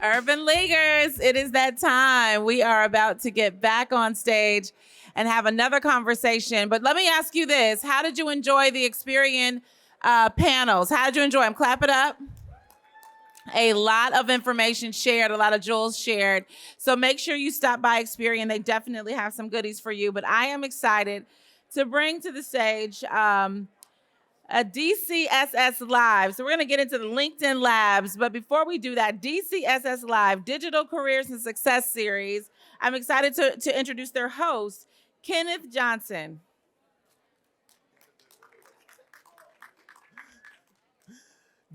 Urban Leaguers, it is that time. We are about to get back on stage and have another conversation. But let me ask you this. How did you enjoy the Experian panels? How did you enjoy them? Clap it up. A lot of information shared, a lot of jewels shared. So make sure you stop by Experian. They definitely have some goodies for you. But I am excited to bring to the stage a DCSS Live. So we're going to get into the LinkedIn Labs. But before we do that, DCSS Live, Digital Careers and Success Series, I'm excited to introduce their host, Kenneth Johnson.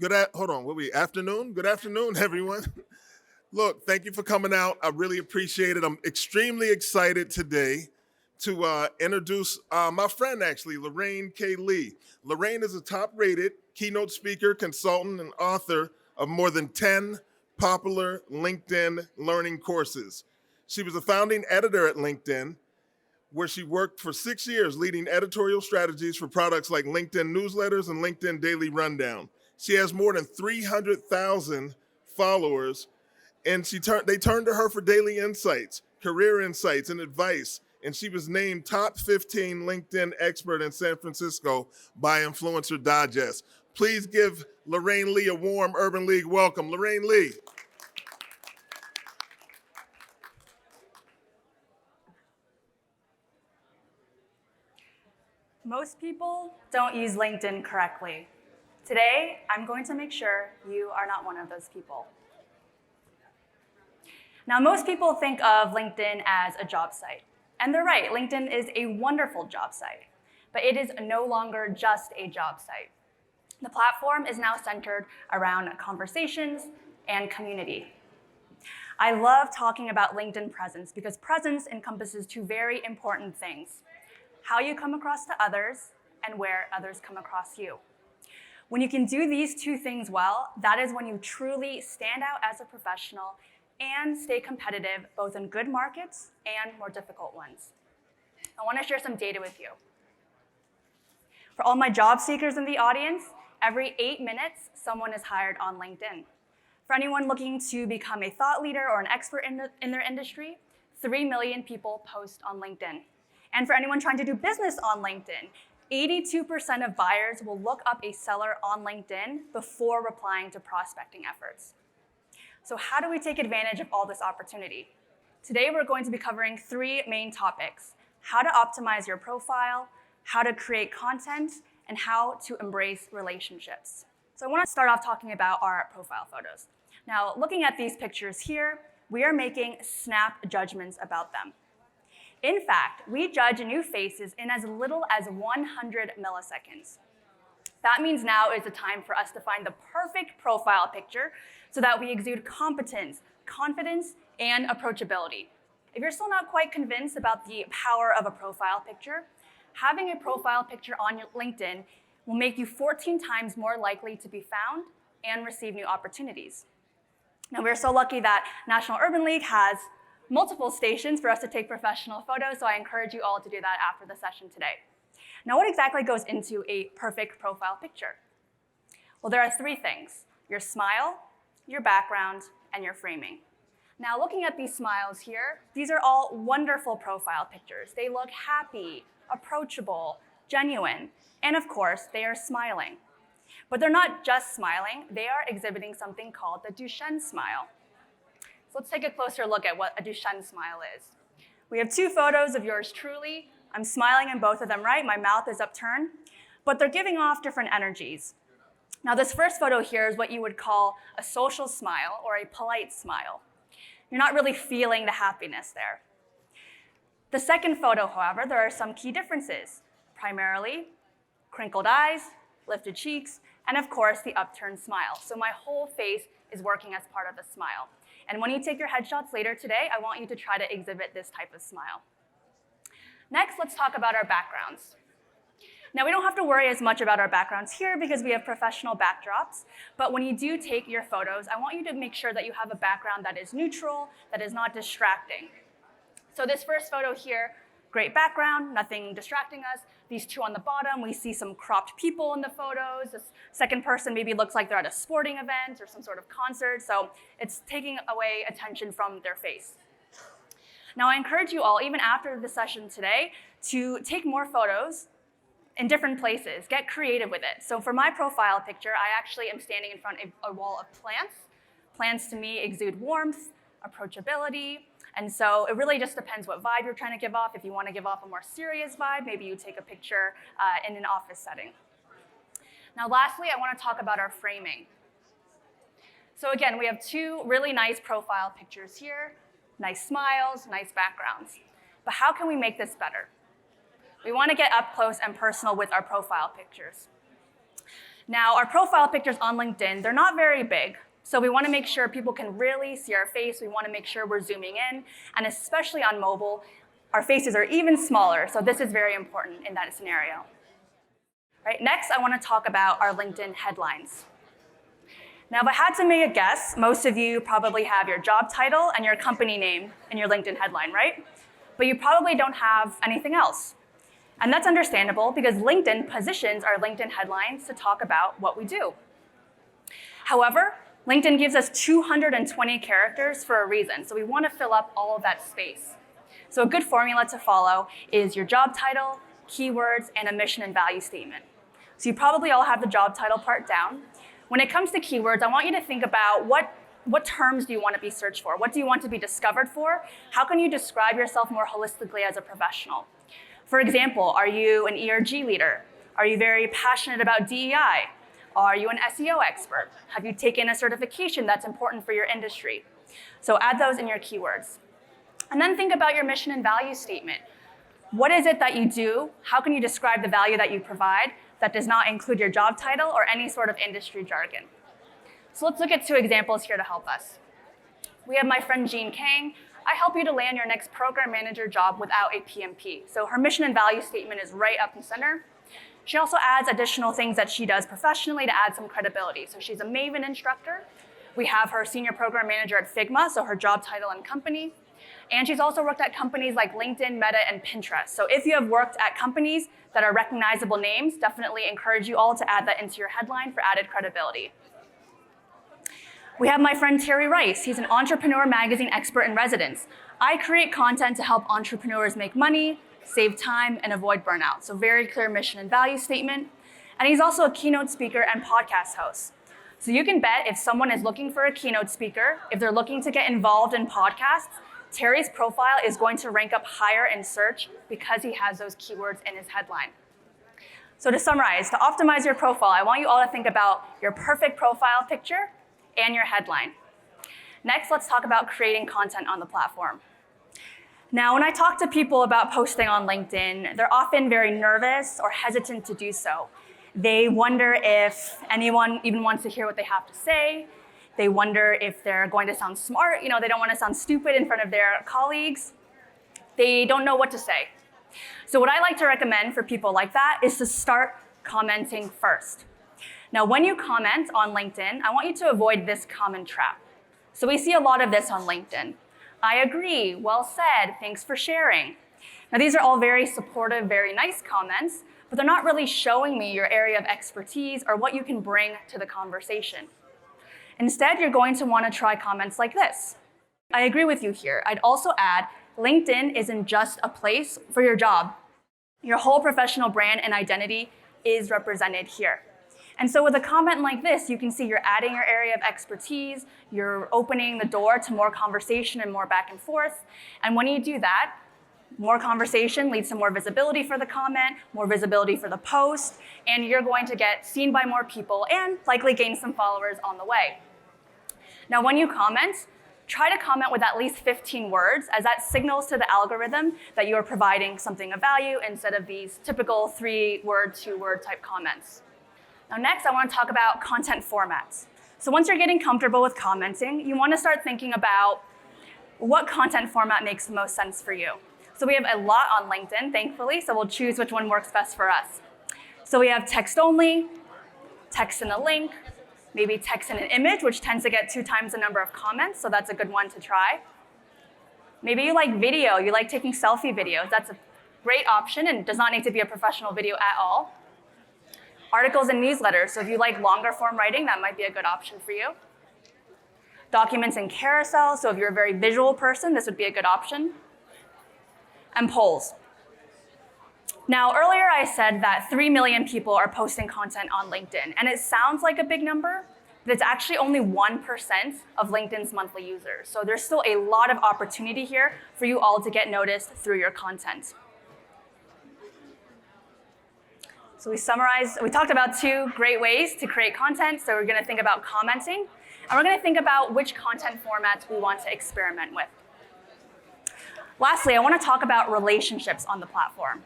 Afternoon? Good afternoon, everyone. Look, thank you for coming out. I really appreciate it. I'm extremely excited today to introduce my friend, actually, Lorraine K. Lee. Lorraine is a top-rated keynote speaker, consultant, and author of more than 10 popular LinkedIn learning courses. She was a founding editor at LinkedIn, where she worked for 6 years leading editorial strategies for products like LinkedIn newsletters and LinkedIn Daily Rundown. She has more than 300,000 followers, and they turned to her for daily insights, career insights, and advice. And she was named top 15 LinkedIn expert in San Francisco by Influencer Digest. Please give Lorraine Lee a warm Urban League welcome. Lorraine Lee. Most people don't use LinkedIn correctly. Today, I'm going to make sure you are not one of those people. Now, most people think of LinkedIn as a job site. And they're right, LinkedIn is a wonderful job site. But it is no longer just a job site. The platform is now centered around conversations and community. I love talking about LinkedIn presence because presence encompasses two very important things: how you come across to others and where others come across you. When you can do these two things well, that is when you truly stand out as a professional and stay competitive both in good markets and more difficult ones. I want to share some data with you. For all my job seekers in the audience, every 8 minutes, someone is hired on LinkedIn. For anyone looking to become a thought leader or an expert in their industry, 3 million people post on LinkedIn. And for anyone trying to do business on LinkedIn, 82% of buyers will look up a seller on LinkedIn before replying to prospecting efforts. So how do we take advantage of all this opportunity? Today, we're going to be covering 3 main topics: how to optimize your profile, how to create content, and how to embrace relationships. So I want to start off talking about our profile photos. Now, looking at these pictures here, we are making snap judgments about them. In fact, we judge new faces in as little as 100 milliseconds. That means now is the time for us to find the perfect profile picture so that we exude competence, confidence, and approachability. If you're still not quite convinced about the power of a profile picture, having a profile picture on your LinkedIn will make you 14 times more likely to be found and receive new opportunities. Now, we're so lucky that National Urban League has multiple stations for us to take professional photos, so I encourage you all to do that after the session today. Now, what exactly goes into a perfect profile picture? Well, there are 3 things: your smile, your background, and your framing. Now, looking at these smiles here, these are all wonderful profile pictures. They look happy, approachable, genuine, and of course, they are smiling. But they're not just smiling, they are exhibiting something called the Duchenne smile. So let's take a closer look at what a Duchenne smile is. We have 2 photos of yours truly. I'm smiling in both of them, right? My mouth is upturned, but they're giving off different energies. Now, this first photo here is what you would call a social smile or a polite smile. You're not really feeling the happiness there. The second photo, however, there are some key differences, primarily crinkled eyes, lifted cheeks, and of course, the upturned smile. So my whole face is working as part of the smile. And when you take your headshots later today, I want you to try to exhibit this type of smile. Next, let's talk about our backgrounds. Now, we don't have to worry as much about our backgrounds here because we have professional backdrops, but when you do take your photos, I want you to make sure that you have a background that is neutral, that is not distracting. So this first photo here Great background, nothing distracting us. These two on the bottom, we see some cropped people in the photos. This second person maybe looks like they're at a sporting event or some sort of concert. So it's taking away attention from their face. Now I encourage you all, even after the session today, to take more photos in different places. Get creative with it. So for my profile picture, I actually am standing in front of a wall of plants. Plants to me exude warmth, approachability, and so it really just depends what vibe you're trying to give off. If you want to give off a more serious vibe, maybe you take a picture in an office setting. Now lastly, I want to talk about our framing. So again, we have two really nice profile pictures here, nice smiles, nice backgrounds. But how can we make this better? We want to get up close and personal with our profile pictures. Now, our profile pictures on LinkedIn, they're not very big. So we want to make sure people can really see our face. We want to make sure we're zooming in. And especially on mobile, our faces are even smaller. So this is very important in that scenario. Right, next, I want to talk about our LinkedIn headlines. Now, if I had to make a guess, most of you probably have your job title and your company name in your LinkedIn headline, right? But you probably don't have anything else. And that's understandable because LinkedIn positions our LinkedIn headlines to talk about what we do. However, LinkedIn gives us 220 characters for a reason, so we want to fill up all of that space. So a good formula to follow is your job title, keywords, and a mission and value statement. So you probably all have the job title part down. When it comes to keywords, I want you to think about what terms do you want to be searched for? What do you want to be discovered for? How can you describe yourself more holistically as a professional? For example, are you an ERG leader? Are you very passionate about DEI? Are you an SEO expert? Have you taken a certification that's important for your industry? So add those in your keywords. And then think about your mission and value statement. What is it that you do? How can you describe the value that you provide that does not include your job title or any sort of industry jargon? So let's look at two examples here to help us. We have my friend Jean Kang. I help you to land your next program manager job without a PMP. So her mission and value statement is right up in center. She also adds additional things that she does professionally to add some credibility. So she's a Maven instructor. We have her senior program manager at Figma, so her job title and company. And she's also worked at companies like LinkedIn, Meta, and Pinterest. So if you have worked at companies that are recognizable names, definitely encourage you all to add that into your headline for added credibility. We have my friend Terry Rice. He's an Entrepreneur Magazine expert in residence. I create content to help entrepreneurs make money, save time, and avoid burnout. So very clear mission and value statement. And he's also a keynote speaker and podcast host. So you can bet if someone is looking for a keynote speaker, if they're looking to get involved in podcasts, Terry's profile is going to rank up higher in search because he has those keywords in his headline. So to summarize, to optimize your profile, I want you all to think about your perfect profile picture and your headline. Next, let's talk about creating content on the platform. Now, when I talk to people about posting on LinkedIn, they're often very nervous or hesitant to do so. They wonder if anyone even wants to hear what they have to say. They wonder if they're going to sound smart. They don't want to sound stupid in front of their colleagues. They don't know what to say. So what I like to recommend for people like that is to start commenting first. Now, when you comment on LinkedIn, I want you to avoid this common trap. So we see a lot of this on LinkedIn. I agree, well said, thanks for sharing. Now, these are all very supportive, very nice comments, but they're not really showing me your area of expertise or what you can bring to the conversation. Instead, you're going to want to try comments like this. I agree with you here. I'd also add, LinkedIn isn't just a place for your job. Your whole professional brand and identity is represented here. And so with a comment like this, you can see you're adding your area of expertise, you're opening the door to more conversation and more back and forth. And when you do that, more conversation leads to more visibility for the comment, more visibility for the post, and you're going to get seen by more people and likely gain some followers on the way. Now, when you comment, try to comment with at least 15 words, as that signals to the algorithm that you are providing something of value instead of these typical 3-word, 2-word type comments. Now, next, I want to talk about content formats. So once you're getting comfortable with commenting, you want to start thinking about what content format makes the most sense for you. So we have a lot on LinkedIn, thankfully, so we'll choose which one works best for us. So we have text only, text and a link, maybe text and an image, which tends to get 2 times the number of comments, so that's a good one to try. Maybe you like video, you like taking selfie videos. That's a great option and does not need to be a professional video at all. Articles and newsletters, so if you like longer form writing, that might be a good option for you. Documents and carousels, so if you're a very visual person, this would be a good option. And polls. Now, earlier I said that 3 million people are posting content on LinkedIn, and it sounds like a big number, but it's actually only 1% of LinkedIn's monthly users. So there's still a lot of opportunity here for you all to get noticed through your content. So we talked about 2 great ways to create content. So we're gonna think about commenting, and we're gonna think about which content formats we want to experiment with. Lastly, I wanna talk about relationships on the platform.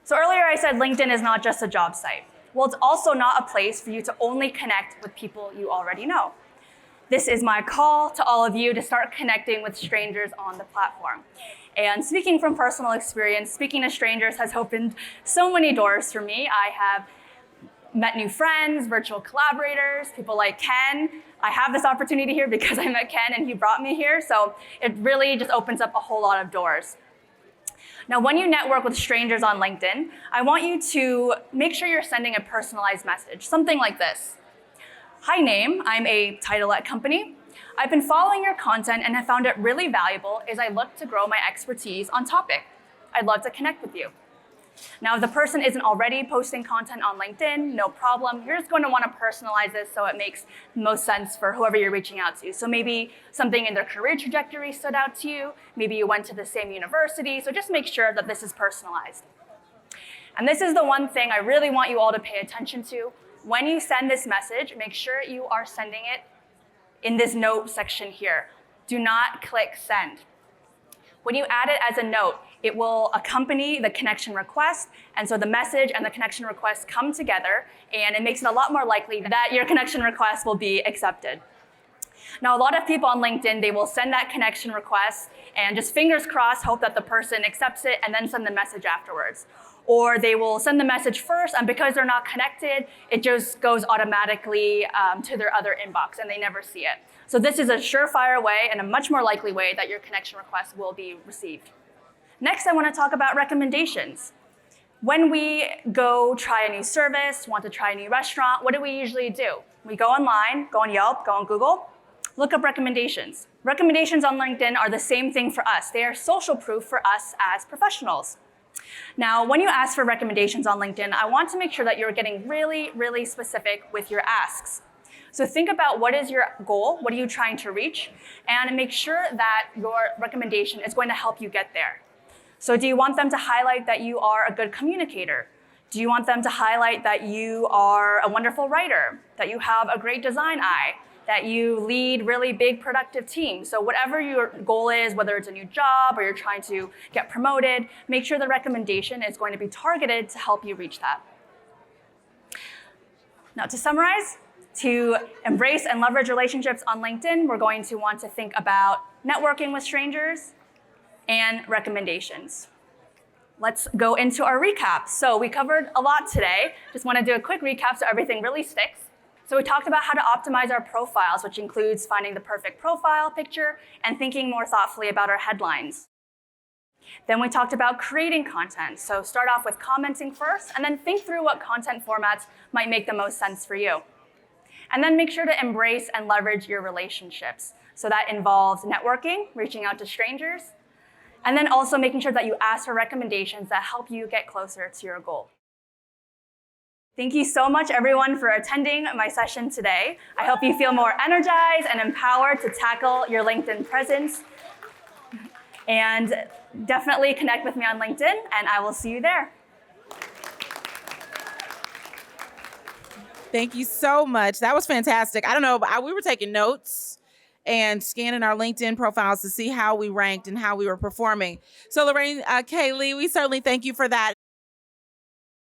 So earlier I said LinkedIn is not just a job site. Well, it's also not a place for you to only connect with people you already know. This is my call to all of you to start connecting with strangers on the platform. And speaking from personal experience, speaking to strangers has opened so many doors for me. I have met new friends, virtual collaborators, people like Ken. I have this opportunity here because I met Ken and he brought me here. So it really just opens up a whole lot of doors. Now, when you network with strangers on LinkedIn, I want you to make sure you're sending a personalized message, something like this. Hi, name. I'm a title at company. I've been following your content and have found it really valuable as I look to grow my expertise on topic. I'd love to connect with you. Now, if the person isn't already posting content on LinkedIn, no problem. You're just going to want to personalize this so it makes most sense for whoever you're reaching out to. So maybe something in their career trajectory stood out to you. Maybe you went to the same university. So just make sure that this is personalized. And this is the one thing I really want you all to pay attention to. When you send this message, make sure you are sending it in this note section here. Do not click send. When you add it as a note, it will accompany the connection request, and so the message and the connection request come together, and it makes it a lot more likely that your connection request will be accepted. Now, a lot of people on LinkedIn, they will send that connection request and just fingers crossed, hope that the person accepts it and then send the message afterwards. Or they will send the message first, and because they're not connected, it just goes automatically to their other inbox, and they never see it. So this is a surefire way and a much more likely way that your connection request will be received. Next, I want to talk about recommendations. When we go try a new service, want to try a new restaurant, what do we usually do? We go online, go on Yelp, go on Google, look up recommendations. Recommendations on LinkedIn are the same thing for us. They are social proof for us as professionals. Now, when you ask for recommendations on LinkedIn, I want to make sure that you're getting really, really specific with your asks. So think about what is your goal, what are you trying to reach, and make sure that your recommendation is going to help you get there. So do you want them to highlight that you are a good communicator? Do you want them to highlight that you are a wonderful writer, that you have a great design eye, that you lead really big productive teams? So whatever your goal is, whether it's a new job or you're trying to get promoted, make sure the recommendation is going to be targeted to help you reach that. Now, to summarize, to embrace and leverage relationships on LinkedIn, we're going to want to think about networking with strangers and recommendations. Let's go into our recap. So we covered a lot today. Just want to do a quick recap so everything really sticks. So we talked about how to optimize our profiles, which includes finding the perfect profile picture and thinking more thoughtfully about our headlines. Then we talked about creating content. So start off with commenting first, and then think through what content formats might make the most sense for you. And then make sure to embrace and leverage your relationships. So that involves networking, reaching out to strangers, and then also making sure that you ask for recommendations that help you get closer to your goal. Thank you so much, everyone, for attending my session today. I hope you feel more energized and empowered to tackle your LinkedIn presence. And definitely connect with me on LinkedIn, and I will see you there. Thank you so much. That was fantastic. I don't know, but we were taking notes and scanning our LinkedIn profiles to see how we ranked and how we were performing. So Lorraine, Kaylee, we certainly thank you for that.